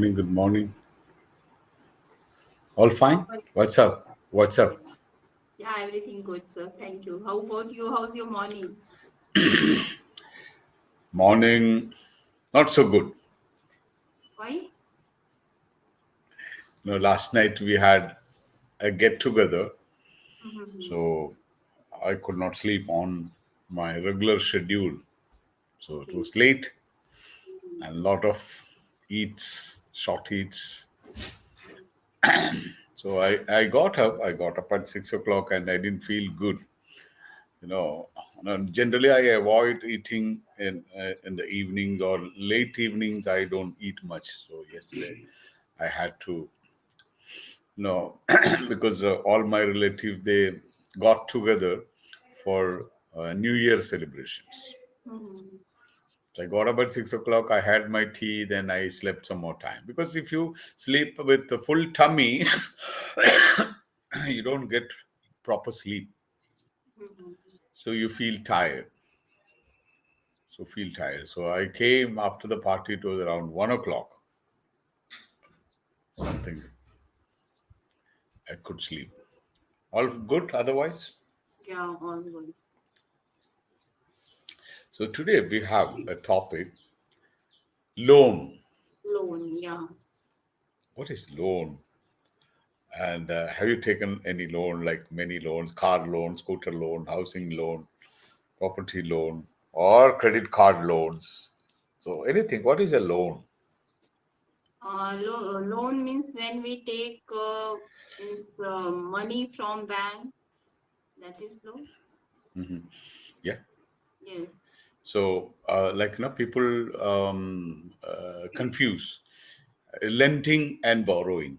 morning. Good morning. All fine? How are What's up? What's you? up? Yeah, everything good, sir. Thank you. How about you? How's your morning? Morning. Not so good. Why? Last night we had a get together, Mm-hmm. so I could not sleep on my regular schedule. So it Okay. was late and a lot of eats, short eats. So I got up. I got up at 6 o'clock and I didn't feel good. You know, Generally I avoid eating in the evenings or late evenings. I don't eat much. So yesterday I had to, because all my relatives they got together for New Year celebrations. Mm-hmm. So I got up at 6 o'clock. I had my tea. Then I slept some more time because if you sleep with a full tummy, you don't get proper sleep. Mm-hmm. So you feel tired. So I came after the party. It was around 1 o'clock. Something I could sleep. All good otherwise. Yeah, all good. So today we have a topic: loan. Loan, yeah. What is loan? And have you taken any loan, like many loans, car loan, scooter loan, housing loan, property loan, or credit card loans? So anything. What is a loan? Loan means when we take means money from bank. That is loan. Yeah. Yes. So people confuse lending and borrowing.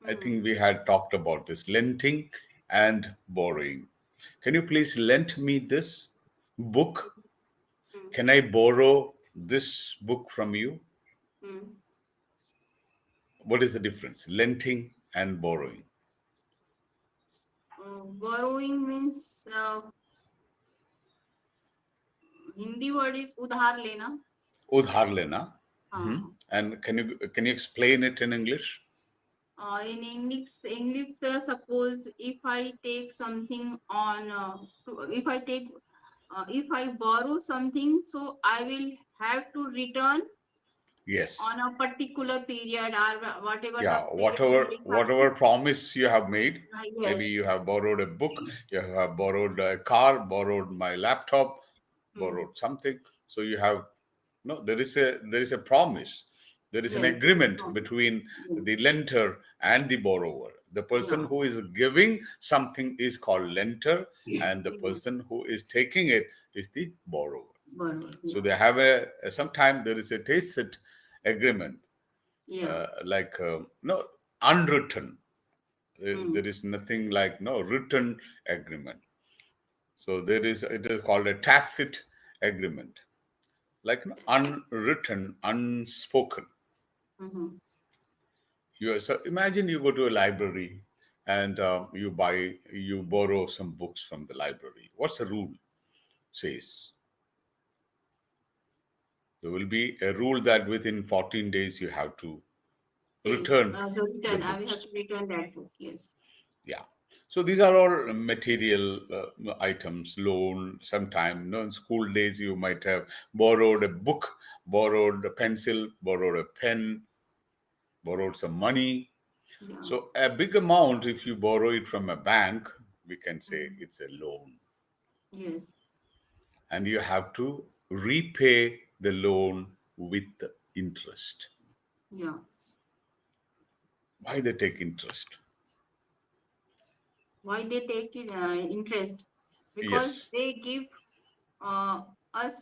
I think Mm-hmm. we had talked about this lending and borrowing. Can you please lend me this book? Can I borrow this book from you? Mm-hmm. What is the difference? Lending and borrowing. Borrowing means Hindi word is udhar lena. Udhar lena. हाँ. And can you explain it in English? In English, suppose if I take something on, if I borrow something, so I will have to return Yes. on a particular period or whatever the Yeah. period Whatever will whatever happen. promise you have made. Yes. Maybe you have borrowed a book. You have borrowed a car. Borrowed my laptop. Hmm. Borrowed something. So you have no. There is a promise. There is an Yes. agreement Um, between yes. the lender and the borrower. The person Yeah. who is giving something is called lender, and the Mhm. person who is taking it is the borrower. Borrower. So Yeah. they have sometimes there is a tacit agreement, Yeah. no, unwritten. Hmm. There is nothing like no written agreement. So it is called a tacit agreement, like unwritten, unspoken. Mm-hmm. So imagine you go to a library and you borrow some books from the library. What's the rule? Says there will be a rule that within 14 days you have to Pay. return The the return. I will have books. to return that book. Yes. Yeah. So these are all material items, loan. Sometime, in school days, you might have borrowed a book, borrowed a pencil, borrowed a pen, borrowed some money. Yeah. So a big amount, if you borrow it from a bank, we can say Mhm. it's a loan. Yes. And you have to repay the loan with interest. Yeah. Why they take interest? Why they take it, interest? Because Yes. they give uh, us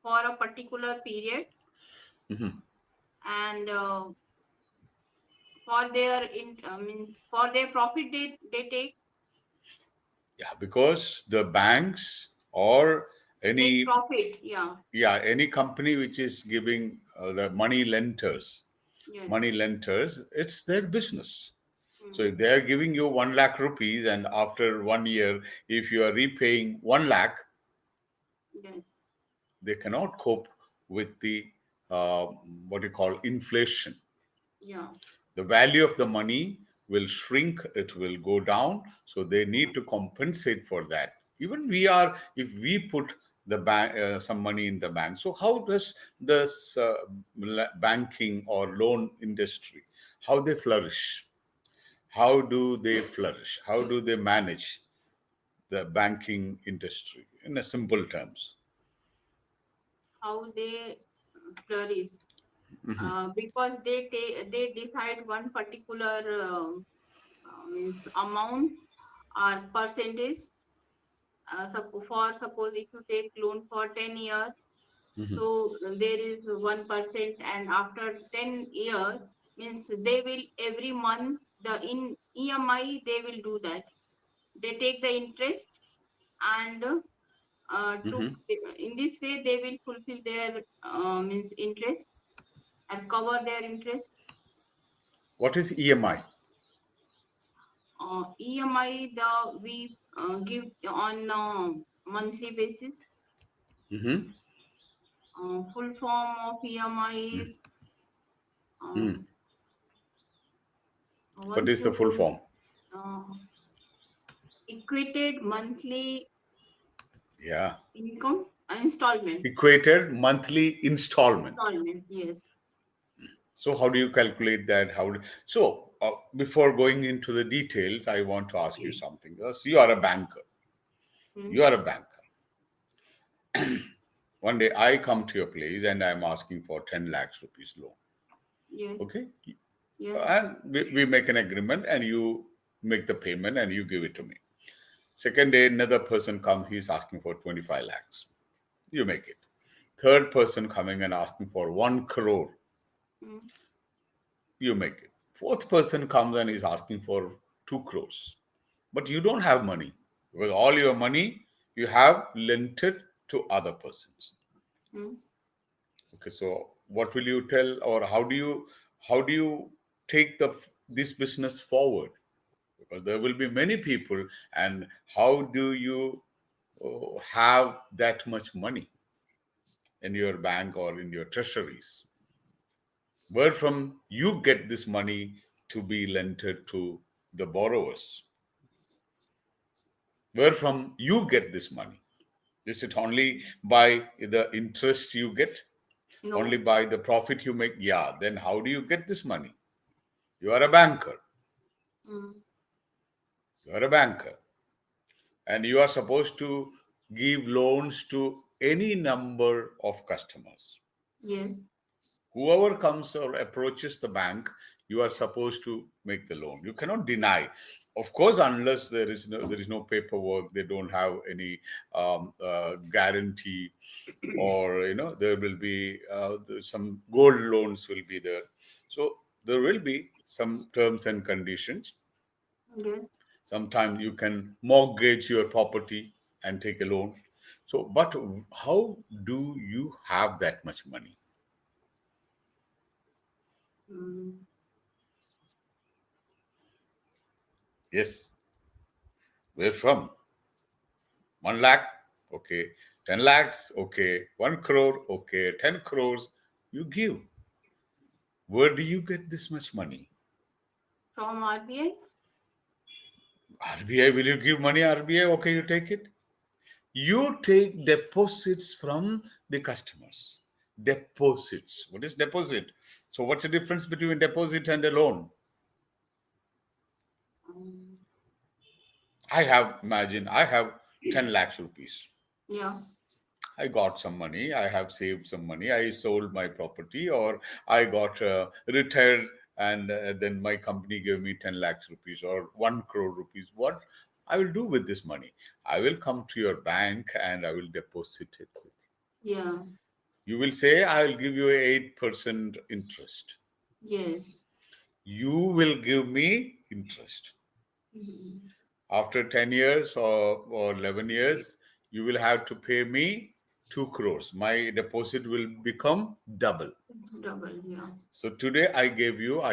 for a particular period, and for their means for their profit they take. Yeah, because the banks or Make any profit. Yeah. any company which is giving the Yes. money lenders, it's their business. So Mm. if they are giving you 1 lakh rupees and after 1 year if you are repaying 1 lakh, Yes. they cannot cope with the uh, what you call inflation. Yeah. The value of the money will shrink, it will go down, so they need to compensate for that. Even we are, if we put the bank some money in the bank, so how does this banking or loan industry, how they flourish, how do they flourish, how do they manage the banking industry in a simple terms? How they flourish? Because they decide one particular means amount or percentage. For suppose if you take loan for 10 years, so there is 1%, and after 10 years means they will every month the in EMI they will do that. They take the interest, and to Mhm. in this way they will fulfill their means interest and cover their interest. What is EMI? EMI the we give on monthly basis. Hmm. Full form of EMI is Mm. um, What once is the full you form? uh, equated monthly Yeah. income installment. Equated monthly installment. Installment, yes. So how do you calculate that? So before going into the details, I want to ask you something. So you are a banker. Hmm. You are a banker. One day I come to your place and I'm asking for 10 lakhs rupees loan. Yes, Okay. yes. And we make an agreement and you make the payment and you give it to me. Second day, another person comes, he's asking for 25 lakhs. You make it. Third person coming and asking for 1 crore. Hmm. You make it. Fourth person comes and is asking for 2 crores. But you don't have money because all your money you have lent it to other persons. Hmm. Okay, so what will you tell, or how do you take this business forward? Because there will be many people, and how do you have that much money in your bank or in your treasuries? Where from you get this money to be lent to the borrowers? Where from you get this money? Is it only by the interest you get? Only No. by the profit you make? Yeah, then how do you get this money? You are a banker. Hmm. You are a banker. And you are supposed to give loans to any number of customers. Yes. Whoever comes or approaches the bank, you are supposed to make the loan. You cannot deny, of course, unless there is no paperwork. They don't have any guarantee, or there will be some gold loans will be there. So there will be some terms and conditions. Yes. Sometimes you can mortgage your property and take a loan. So, but how do you have that much money? Hmm. Yes, where from? 1 lakh, okay. 10 lakhs, okay. 1 crore, okay. 10 crores, you give. Where do you get this much money? From RBI. RBI, will you give money? RBI, okay, you take it. You take deposits from the customers. Deposits. What is deposit? So, what's the difference between deposit and a loan? Um, Imagine, I have 10 lakhs rupees. yeah. I got some money. I have saved some money. I sold my property, or I got retired, and then my company gave me 10 lakhs rupees or 1 crore rupees. What I will do with this money? I will come to your bank and I will deposit it with you. Yeah. You will say, I will give you 8% interest. Yes. You will give me interest. Hmm. After 10 years or 11 years, you will have to pay me 2 crores. My deposit will become double. Double. Yeah. So today I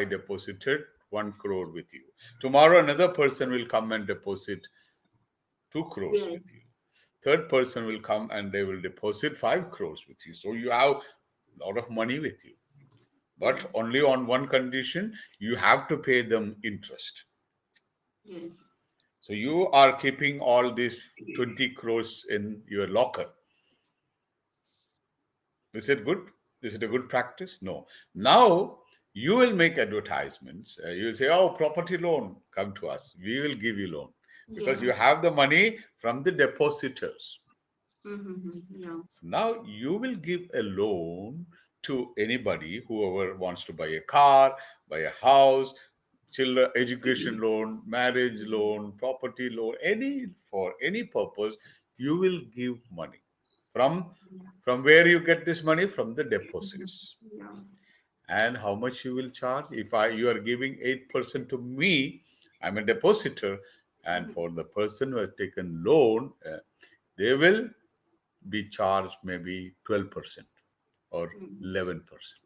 deposited 1 crore with you. Tomorrow another person will come and deposit 2 crores Yes. with you. Third person will come and they will deposit 5 crores with you. So you have a lot of money with you. Yeah. But only on one condition, you have to pay them interest. Yes. So you are keeping all these 20 crores in your locker. Is it good? Is it a good practice? No. Now you will make advertisements. You will say, "Oh, property loan, come to us. We will give you loan because Yeah. you have the money from the depositors." Yeah. So now you will give a loan to anybody, whoever wants to buy a car, buy a house, children education loan, marriage loan, property loan, any for any purpose, you will give money from from where you get this money from the deposits. Yeah. And how much you will charge? If I you are giving 8% to me, I'm a depositor, and for the person who has taken loan, they will be charged maybe 12% or Mm. 11%.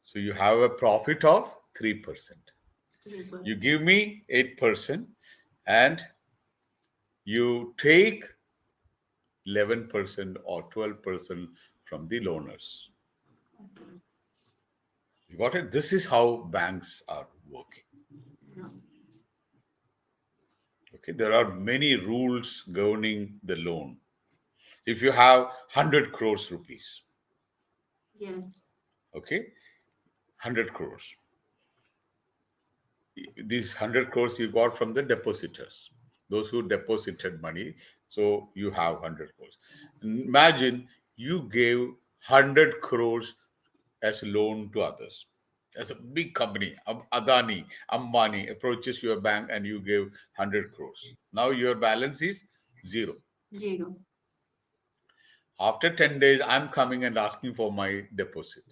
So you have a profit of 3%. You 3%. give me 8% and you take 11% or 12% from the loaners. Okay. You got it? This is how banks are working. Yeah. Okay, there are many rules governing the loan. If you have 100 crores rupees, Yes. okay, 100 crores, these 100 crores you got from the depositors, those who deposited money. So you have 100 crores. Imagine you gave 100 crores as a loan to others. As a big company, Adani, Ambani approaches your bank and you give 100 crores. Now your balance is zero. 0. After 10 days, I'm coming and asking for my deposit.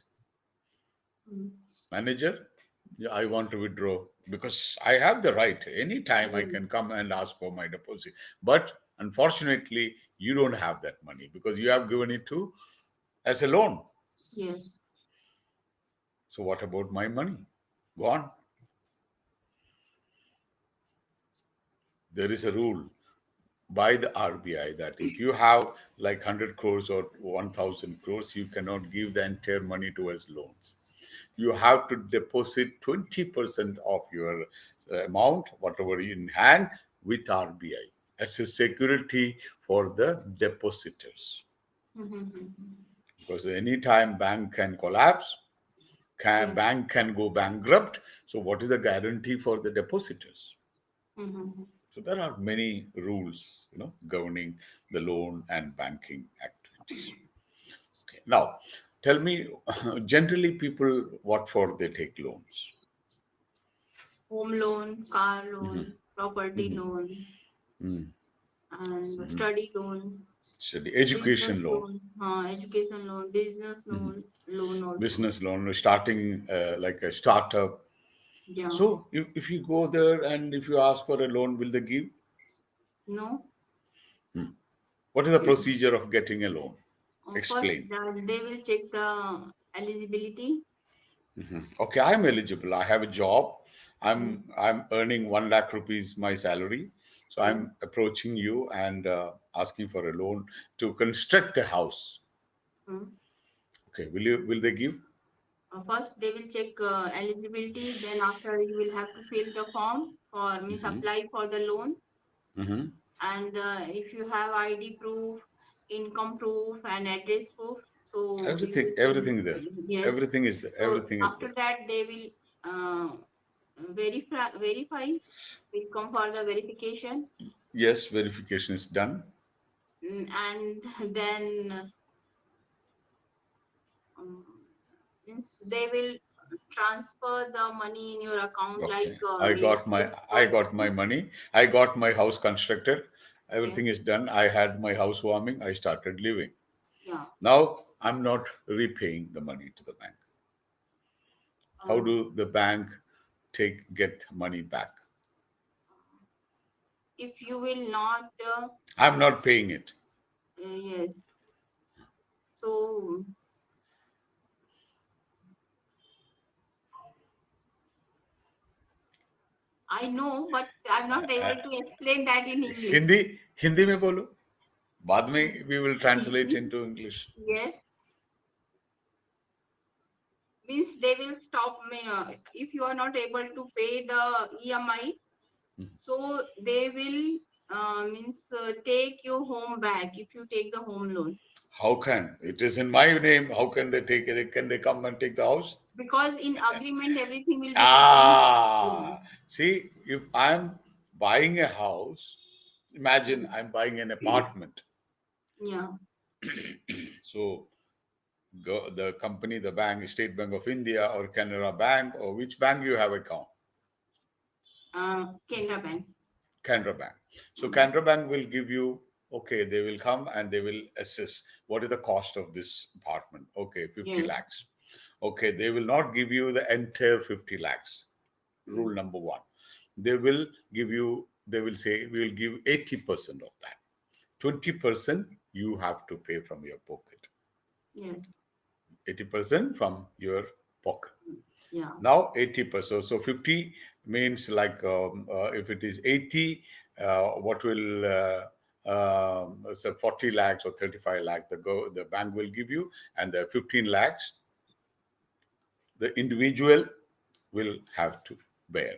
Mm. Manager, yeah, I want to withdraw because I have the right. Anytime I Yes. can come and ask for my deposit. But unfortunately, you don't have that money because you have given it to as a loan. Yes. So what about my money? Gone. There is a rule by the RBI that if you have like 100 crores or 1000 crores, you cannot give the entire money towards loans. You have to deposit 20% of your amount, whatever in hand, with RBI as a security for the depositors. Because anytime bank can collapse, Yes. bank can go bankrupt. So what is the guarantee for the depositors? Mm-hmm. So there are many rules, governing the loan and banking activities. Okay. Now, tell me, generally people, what for they take loans? Home loan, car loan, property loan, and study loan, Study business education loan, loan, education loan, business loan also. business loan, starting like a startup. Yeah. So if you go there and if you ask for a loan, will they give? No. What is the procedure of getting a loan? First, Explain. they will check the eligibility. Okay, I'm eligible. I have a job. Mm, I'm earning 1 lakh rupees my salary. So mm, I'm approaching you and asking for a loan to construct a house. mm. Okay, will they give? First, they will check eligibility. Then after, you will have to fill the form for means apply for the loan. Hmm. And if you have ID proof, income proof, and address proof, so you Everything there. will, yes. Everything is there. So Everything is after there. that, they will verify. Will come for the verification. Yes, verification is done. And then um, means they will transfer the money in your account like Okay. I got my money. I got my house constructed. yes, Everything is done. I had my housewarming. I started living. yeah. Now I'm not repaying the money to the bank. How Uh, do the bank get money back? if you will not, I'm not paying it. yes. So I know, but I'm not able to explain that in English. Hindi Hindi में बोलो बाद में we will translate into English. Yes. means they will stop me if you are not able to pay the EMI. So they will means take your home back if you take the home loan, How can it is in my name? How can they take it? Can they come and take the house? because in agreement everything will be written. Yeah, See, if I'm buying a house, imagine mm, I'm buying an apartment. yeah, So the company, the bank, State Bank of India or Canara Bank, or which bank you have account? Canara Bank. Canara Bank. So Mm, Canara Bank will give you, okay, they will come and they will assess what is the cost of this apartment. Okay, 50 yes. lakhs. Okay, they will not give you the entire 50 lakhs. Rule Mm, number one. They will give you, they will say, we will give 80% of that. 20% you have to pay from your pocket. yes. 80% from your pocket. Mm, yeah. Now 80%. So 50 means like if it is 80, what will so 40 lakhs or 35 lakhs the bank will give you, and the 15 lakhs the individual will have to bear.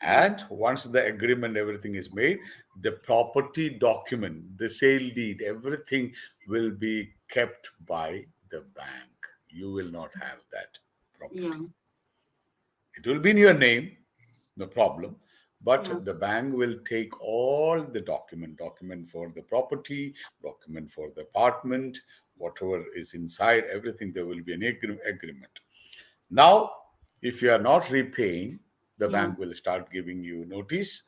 Mm, And once the agreement, everything is made, the property document, the sale deed, everything will be kept by the bank. You will not have that yeah. property. It will be in your name, no problem. Yeah. But the bank will take all the document for the property, document for the apartment, whatever is inside, everything, there will be an agreement. Now, if you are not repaying, the Yeah. bank will start giving you notice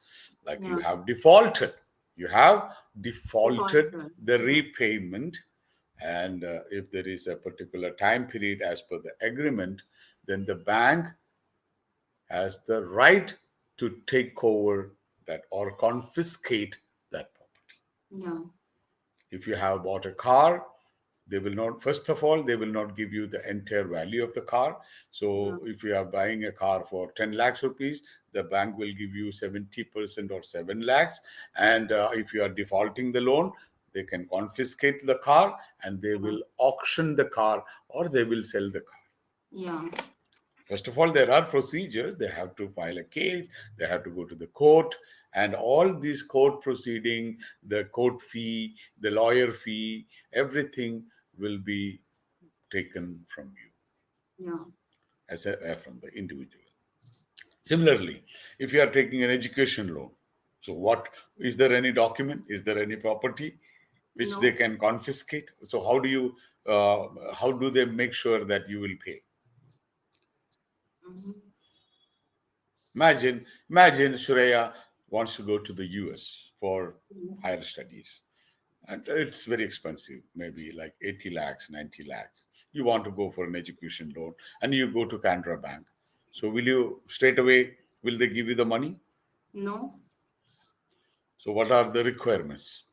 like you Yeah. have defaulted. You have defaulted Defaulter. the Yeah. repayment. And if there is a particular time period as per the agreement, then the bank has the right to take over that or confiscate that property. Yeah. If you have bought a car, they will not, first of all, they will not give you the entire value of the car. Yeah. So if you are buying a car for 10 lakhs rupees, the bank will give you 70% or 7 lakhs. And if you are defaulting the loan, they can confiscate the car and they Yeah. will auction the car or they will sell the car. Yeah. First of all, there are procedures. They have to file a case, they have to go to the court, and all these court proceeding, the court fee, the lawyer fee, everything will be taken from you Yeah. as from the individual. Similarly, if you are taking an education loan, so what is there any document? Is there any property which they No. can confiscate? So how do they make sure that you will pay? Mm-hmm. Imagine Shreya wants to go to the US for higher studies. And it's very expensive, maybe like 80 lakhs, 90 lakhs. You want to go for an education loan and you go to Canara Bank. So will you straight away, will they give you the money? No. So what are the requirements?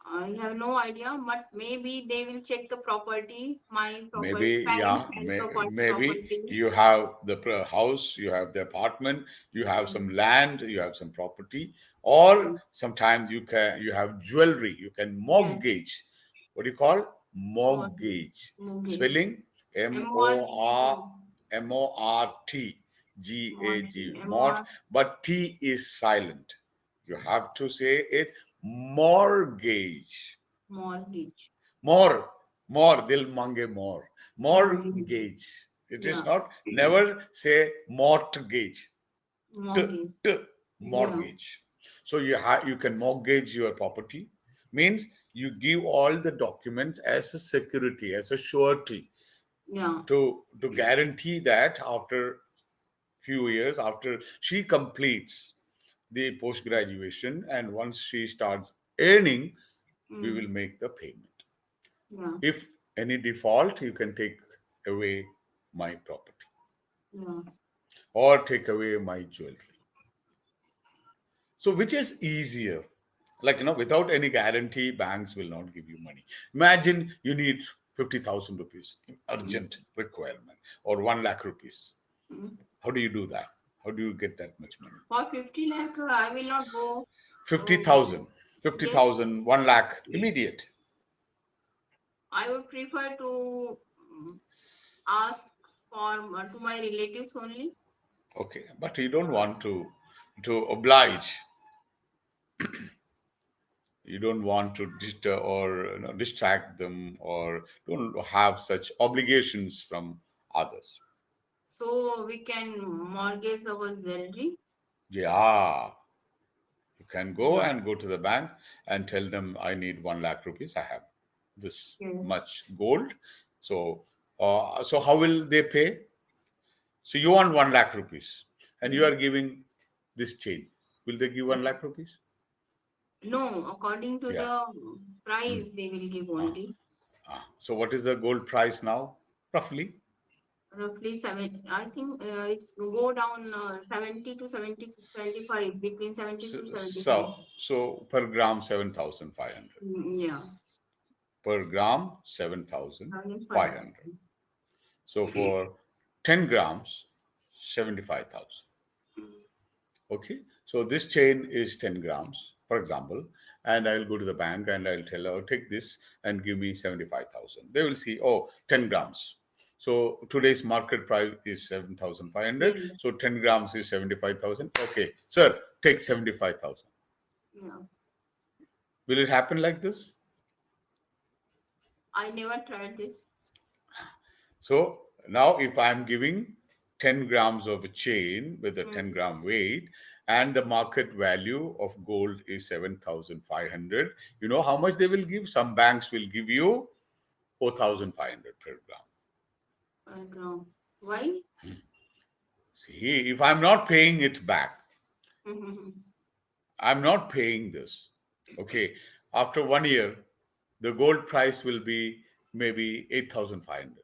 I have no idea, but maybe they will check the property, my property, Maybe, parents' yeah, and maybe property. you have the house, you have the apartment, you have some Mm. land, you have some property, or Mm. sometimes you have jewelry, you can Yes, mortgage. What do you call? mortgage, Mortgage. mortgage, Spelling MORTGAGE, Mortgage. mortgage, Mort, but T is silent. You have to say it mortgage. mortgage, More, more, they'll mange more. mortgage, Mortgage. It is yeah, not, never say mortgage. T, mortgage, t, yeah, mortgage. So you can mortgage your property. Means you give all the documents as a security, as a surety yeah, to guarantee that after few years, after she completes the post graduation and once she starts earning, we will mm, make the payment. yeah, If any default, you can take away my property yeah, or take away my jewelry. So, which is easier? Like, without any guarantee, banks will not give you money. Imagine you need 50,000 rupees, mm, urgent requirement, or 1 lakh rupees. mm. How do you do that? How do you get that much money? For 50 lakh, I will not go. Um, 50,000, fifty yes, thousand, 1 lakh, immediate. I would prefer to ask for to my relatives only. Okay, but you don't want to oblige. You don't want to disturb or distract them, or don't have such obligations from others. So we can mortgage our jewelry. Yeah, you can go Yeah. and go to the bank and tell them, I need 1 lakh rupees. I have this Yes. much gold. So, so how will they pay? So you want 1 lakh rupees and you Mhm. are giving this chain. Will they give 1 lakh rupees? No, according to Yeah. the Hmm. price, they will give Ah, only So what is the gold price now? Roughly. roughly seven. I think it's go down 70 to 70 75 between 70 So, to 75. so per gram 7,500. Yeah, Per gram 7,500. 500. So for 10 grams 75,000. Okay, so this chain is 10 grams, for example, and I'll go to the bank and I'll tell her, take this and give me 75,000. They will see, oh, 10 grams. So today's market price is 7,500. Yes. So 10 grams is 75,000. Okay, sir, take 75,000. Yeah. Will it happen like this? I never tried this. So now if I'm giving 10 grams of a chain with a 10 Mm-hmm. gram weight and the market value of gold is 7,500, you know how much they will give? Some banks will give you 4,500 per gram. Why? See, if I'm not paying it back, Mm-hmm. I'm not paying this. Okay, after 1 year, the gold price will be maybe 8,500.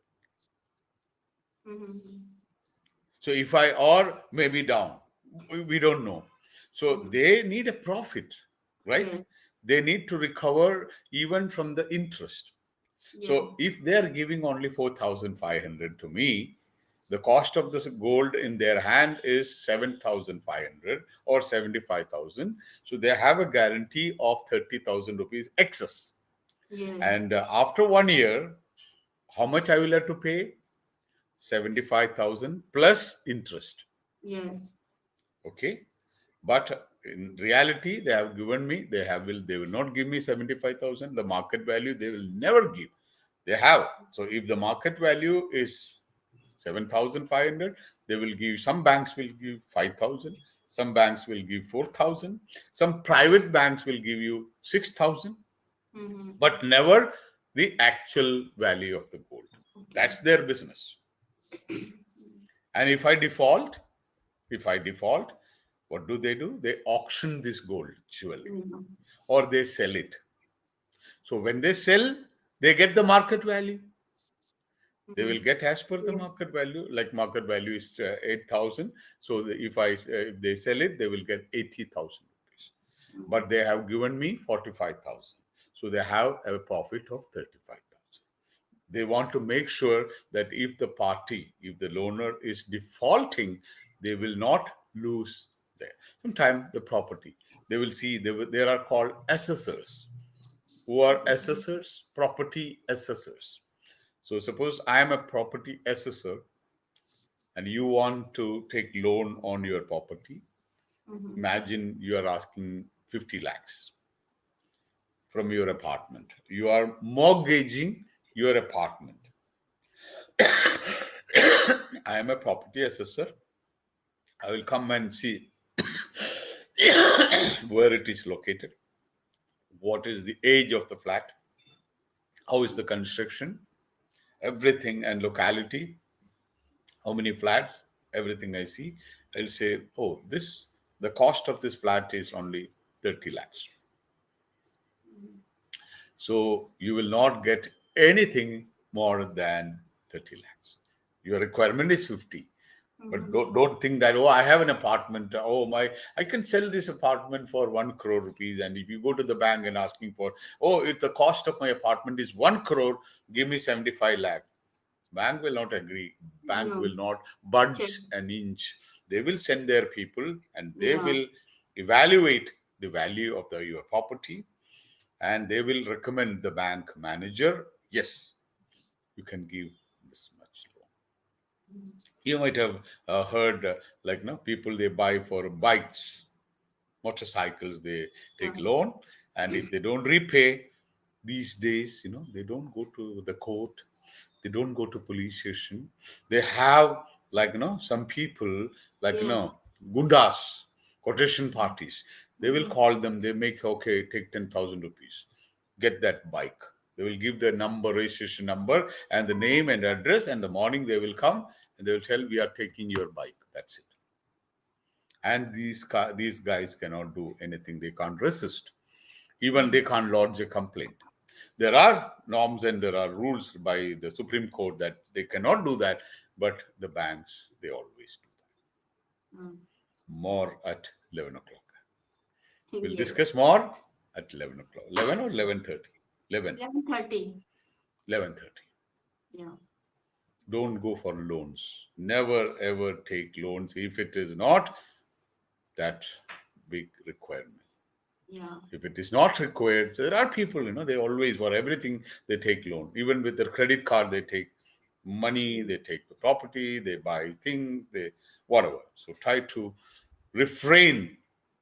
Mm-hmm. So if I, or maybe down, we don't know. So Mm-hmm. they need a profit, right? Yes. They need to recover even from the interest. Yes. So if they are giving only 4,500 to me, the cost of this gold in their hand is 7,500 or 75,000. So they have a guarantee of 30,000 rupees excess. Yes. And after 1 year, how much I will have to pay? 75,000 plus interest. Yes. Okay, but in reality they have given me, they will not give me 75,000. The market value they will never give. They have, so if the market value is 7,500, they will give, some banks will give 5,000, some banks will give 4,000, some private banks will give you 6,000, Mm-hmm. but never the actual value of the gold. Okay. That's their business. And if I default, what do? They auction this gold jewelry Yeah. or they sell it. So when they sell, they get the market value. They will Mm-hmm. get as per the Yes. market value. Like market value is 8,000. So if they sell it, they will get 80,000 rupees. But they have given me 45,000. So they have a profit of 35,000. They want to make sure that if the loaner is defaulting, they will not lose there. Sometimes the property, they will see, there are called assessors. Who are Mm-hmm. assessors? Property assessors. So suppose I am a property assessor and you want to take loan on your property. Mm-hmm. Imagine you are asking 50 lakhs from your apartment. You are mortgaging your apartment. I am a property assessor. I will come and see where it is located, what is the age of the flat, how is the construction, everything, and locality, how many flats, everything I see. I'll say, oh, the cost of this flat is only 30 lakhs. So you will not get anything more than 30 lakhs. Your requirement is 50. But Mm-hmm. don't think that, oh, I have an apartment. Oh, I can sell this apartment for 1 crore rupees. And if you go to the bank and asking for, oh, if the cost of my apartment is 1 crore, give me 75 lakh. Bank will not agree. Bank No. will not Check. budge an inch. They will send their people and they Yeah. will evaluate the value of your property, and they will recommend the bank manager, yes, you can give this much mm, You might have heard like people they buy for bikes, motorcycles, they take yeah, loan, and if they don't repay these days, they don't go to the court, they don't go to police station. They have some people like yes, gundas, quotation mm, parties. They will mm, call them, they make, okay, take 10,000 rupees, get that bike. They will give the number, registration number, and the name and address, and the morning they will come and they will tell, we are taking your bike. That's it. And these guys cannot do anything. They can't resist. Even mm, they can't lodge a complaint. There are norms and there are rules by the Supreme Court that they cannot do that, but the banks, they always do mm. that. More at 11 o'clock. We'll Yes, discuss more at 11 o'clock. 11 or 11:30? 11. 11:30. 11:30. Yeah, Don't go for loans. Never ever take loans if it is not that big requirement. yeah, If it is not required, so there are people, they always, for everything, they take loan. Even with their credit card, they take money, mm, they take the property, they buy things, they whatever. So try to refrain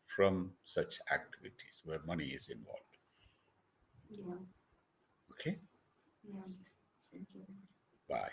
from such activities where money is involved. yeah, Okay? yeah. Thank you. Bye.